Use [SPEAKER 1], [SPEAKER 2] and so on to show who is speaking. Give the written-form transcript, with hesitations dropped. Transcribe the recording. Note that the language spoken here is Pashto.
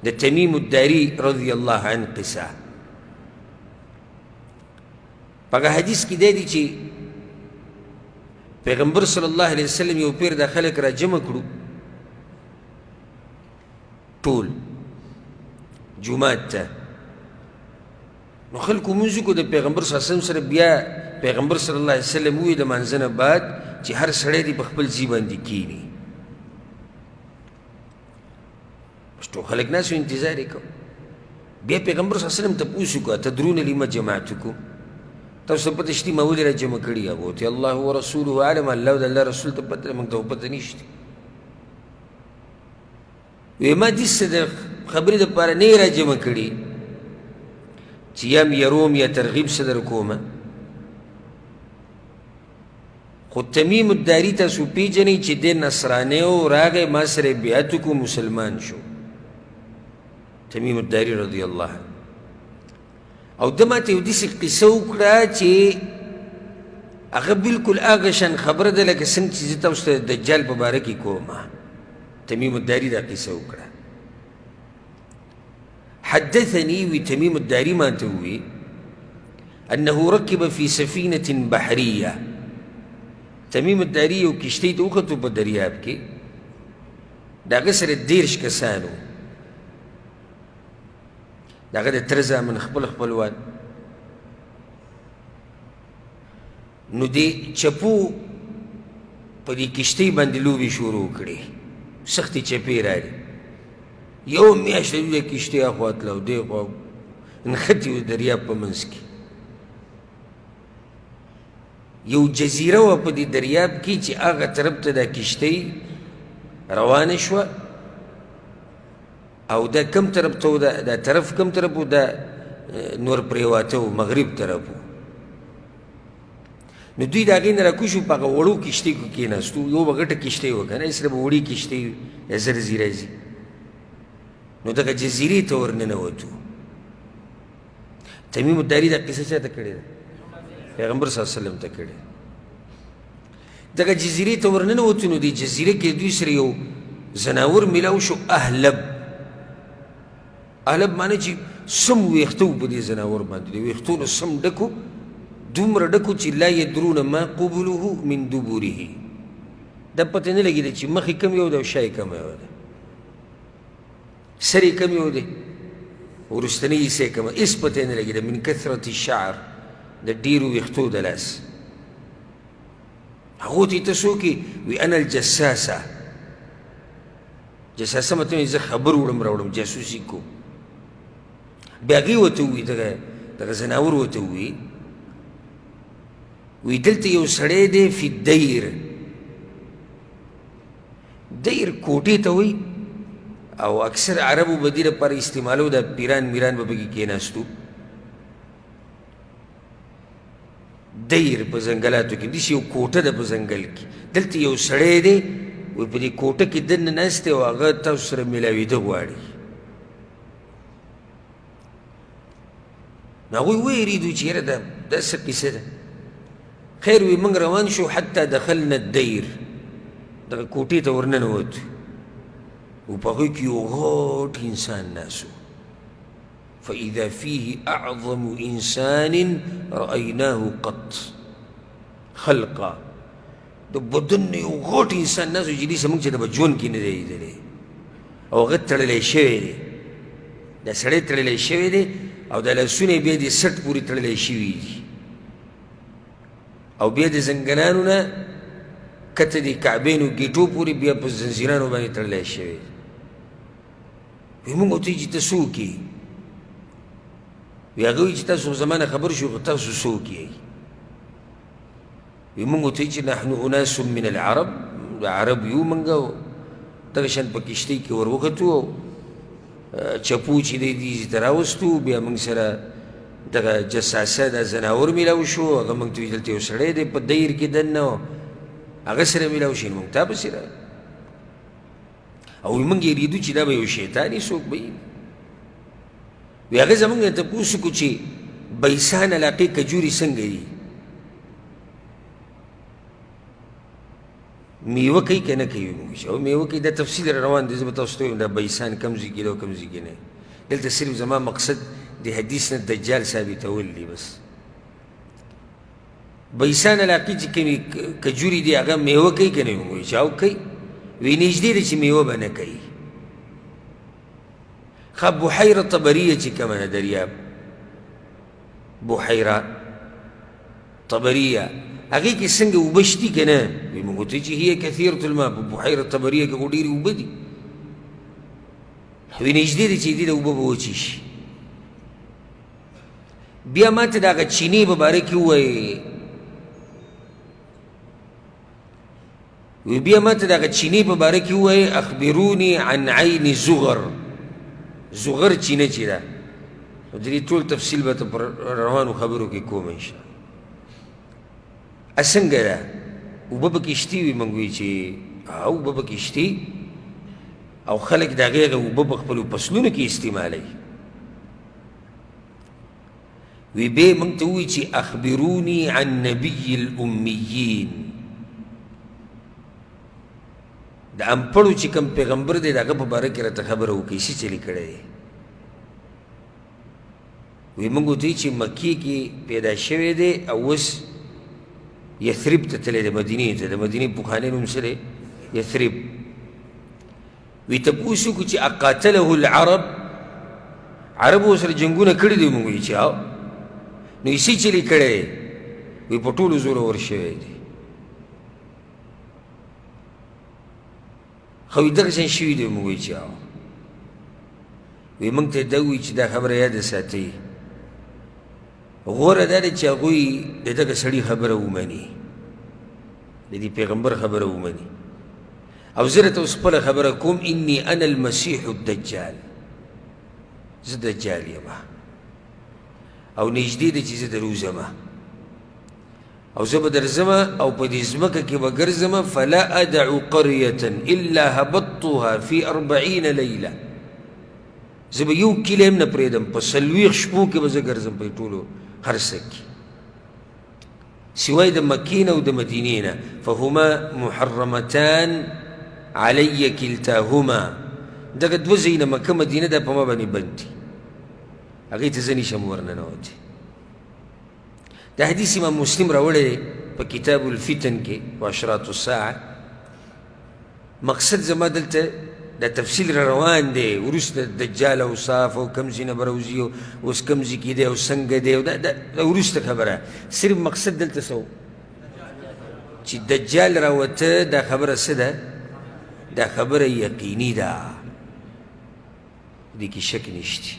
[SPEAKER 1] د تمیم الداری رضی الله عنه قصه پاگه حدیث کی دی چې پیغمبر صلی الله علیه وسلم یو پیر دا خلق را جمع کرو ټول جمعات ته نو خلقو منځو کو د پیغمبر صلی الله علیه وسلم سره بیا پیغمبر صلی الله علیه وسلم وی د مانځه نه بعد چې هر سړی دې په خپل ځای باندې کینی ټول خلق ناسو انتظار یې کو بیا پیغمبر صلی الله علیه وسلم تپوس وکړه تدرون لما جمعتکم تاسو پته شته ما ولې را جمع کړي هغه ته الله ورسوله عالم الله د الله رسول ته پته موږ ته پته نشته وی ما دې څه د خبرې دپاره نه یې را جمع کړي چې یم یروم یا ترغیب څه در کومه خو تمیم الداري تاسو پیژنئ چې دی نصرانی و راغی ما سره بیعت وکړو مسلمان شو تمیم الداري رضی الله عنه او ده ماته یو داسې قصه وکړه چې هغه بلکل هغه شان خبره ده لکه څنګه چې زه تاسو ته د دجال په باره کې کوم تمیم الداري دا قصه وکړه حدثني وتميم الداري ما توي أنه ركب في سفينة بحرية تميم الداري وكشتي توخطو بدرياب كي دا غسر الديرش كسانو دا غدا ترزا من خپلوان نو دي چپو پا دي کشتی باندې لوبي شروع کړي سختی چپی راړي یو میاشت د کشتۍ اخوا تلو دی خوا نښتي و دریاب په منځ کې یو جزیره وه په دې دریاب کې چې هغه طرف ته دا کشتۍ روانه شوه او دا کم طرف ته و دا طرف کم طرف و دا نور پرېواته و مغرب طرف و نو دوی د هغې نه راکوشو په هغه وړو کشتۍ کې کېناستو یو به غټه کشتۍ وه که نه سره به وړې کشتۍ زر ځي راځي نو دغه جزیرې ته ورننوتو تمیم الداري دا قصه چا ته کړې ده پیغمبر صلی الله علیه وسلم ته کړې دغه جزیرې ته ورننوتو نو دې جزیرې کې دوی سره یو زناور میلاو شو اهلب معنی چې سم ویښته و په دې زناور باندې د ویښتو نه سم ډکو دومره ډکو چې لا یدرون ما قبله من دبوره دا پته نه لګېده چې مخې کم یو ده او شا یې کم یو ده سر یې کم یو دی وروستنۍ حصه یې کمه هېڅ پته یې نه لګېده من کثرت الشعر د ډېرو ویښتو د لاس هغو ته یې ته څوک یې وي انا الجساسه جساسه مطلب زه خبر وړم راوړم جاسوسي کوم بیا هغې ورته ووایي دغه زناور ورته ووایي وی دلته یو سړی دی فی دیر کوټې ته وایي او اکثر عربو به دې لپاره استعمالو دا پیران میران به پکې کېناستو دیر په ځنګلاتو کې داسې یو کوټه ده په ځنګل کې دلته یو سړی دی وایي په دې کوټه کې دننه ناست دی او هغه تاسو سره میلاوېده غواړي نو هغوی ویرېدو چې یاره دا څه قصه ده خیر وي موږ روان شو حتی دخلنا الدیر دغه کوټې ته ورننوتو و په هغوی کې یو غټ انسان ناسو فاذا فيه اعظم انسان رأیناه قط خلقا د بدن نه یو غټ انسان ناسو چې داسې موږ چې د به ژوند کې نه دی لیدلی او هغه تړلی شوی دی دا سړی تړلی شوی دی او دا لاسونه یې بیا د سټ پورې تړلی شوي دي او بیا د زنګنانو نه کته د کعبینو ګیټو پورې بیا په زنځیرانو باندې تړلی شوی وی موږ ورته وایي چې ته څوک یې وی هغه وایي چې تاسو زما نه خبر شو خو تاسو څوک یې وی موږ ورته وایي چې نحن اناس من العرب د عرب یو موږ دغه شان په کشتۍ کې ور وختو او چپو چې دی دې ته راوستو بیا موږ سره دغه جساسه دا زناور میلاو شو هغه موږ ته وایي دلته یو سړی دی په دیر کې دننه هغه سره میلاو شي نو موږ تا پسې راغلو او موږ یې ریدو چې دا به یو شیطان یې څوک به وي هغه زموږ نه تپوس وکړو چې بیسان علاقې کجوري څنګه دي میوه کوي که نه کوي موږ او میوه کوي دا تفصیل را روان دی زه به تاسو ته وایم دا بیسان کم ځای کې دی او کم ځای کې نه دلته صرف زما مقصد د حدیث نه دجال ثابتول دی بس بیسان علاقې چې کومې کجوري دي هغه میوه کوي که نه موږ چې او کوي وی نږدې دی چې میوه به نه کوي ښه بحیره طبریه چې کومه ده دریاب بحیره طبریه هغې کې څنګه اوبه شتي که نه وایي موږ ورته چې هي کثیرة الماء په بحیره طبریه کې خو ډېرې اوبه دي وایي نږدې دی چې دې ته اوبه به وچې شي بیا ما ته د هغه چینې په باره کې ووایي بیا ما ته د هغه چینې په باره کې ووایي اخبروني عن عین زغر زغر چینه چې ده نو د دې ټول تفصیل به ته پر روانو خبرو کې کوم انشاءالله څنګه ده اوبه پکې شتي وي موږ وایي چې اوبه پکې شتي او خلک د هغې اوبه په خپلو فصلونو کې استعمالوي وی بیا موږ ته ووایي چې اخبروني عن نبي الامیین د انپړو چې کوم پیغمبر دی د هغه په باره کې راته خبره وکړئ څه چلي کړی دی وی موږ ورته چې مکې کې پیدا شوی دی او اوس یثرب ته تللی دی مدینې ته د مدینې پخوانی نوم څه دی یثرب وی تپوس وکړو چې اقاتله العرب عربو سره جنګونه کړي دي موږ وایي چې او نو یې څه چلي کړی دی وی په ټولو زوره ور شوی دی خو وی دغسې شوي دی موږ وایي چې او وی موږ ته دا وایي چې دا خبره یاده ساتئ غوره دا دی چې هغوی د دغه سړي خبره ومني د دې پیغمبر خبره ومني او زه راته اوس خپله خبره کوم انی انا المسیح الدجال زه دجال یم او نږدې دی چې زه دروځم او زه به درځم او په دې ځمکه کې به ګرځم فلا ادعو قریة الا هبطتها فی 40 لیله زه به یو کلی هم نه پرېږدم په 40 شپو کې به زه ګرځم په ټولو هر څه کې سوای د مکې نه او د مدینې نه فهما محرمتان علی کلتاهما دغه دوه ځایونه مکه مدینه دا په ما باندې بند دي هغې ته زه نشم ورننوتی دا حدیث امام مسلم راوړی دی په کتاب الفتن کې و اشراط الساعه مقصد زما دلته دا تفصیل را روان دی وروسته دجال اوصاف او کوم ځای نه به راوځي اوس کوم ځای کې دی او څنګه دی دا وروسته خبره صرف مقصد دلته څه چې دجال راوته دا خبره څه ده دا خبره یقیني ده دې کې شک نشته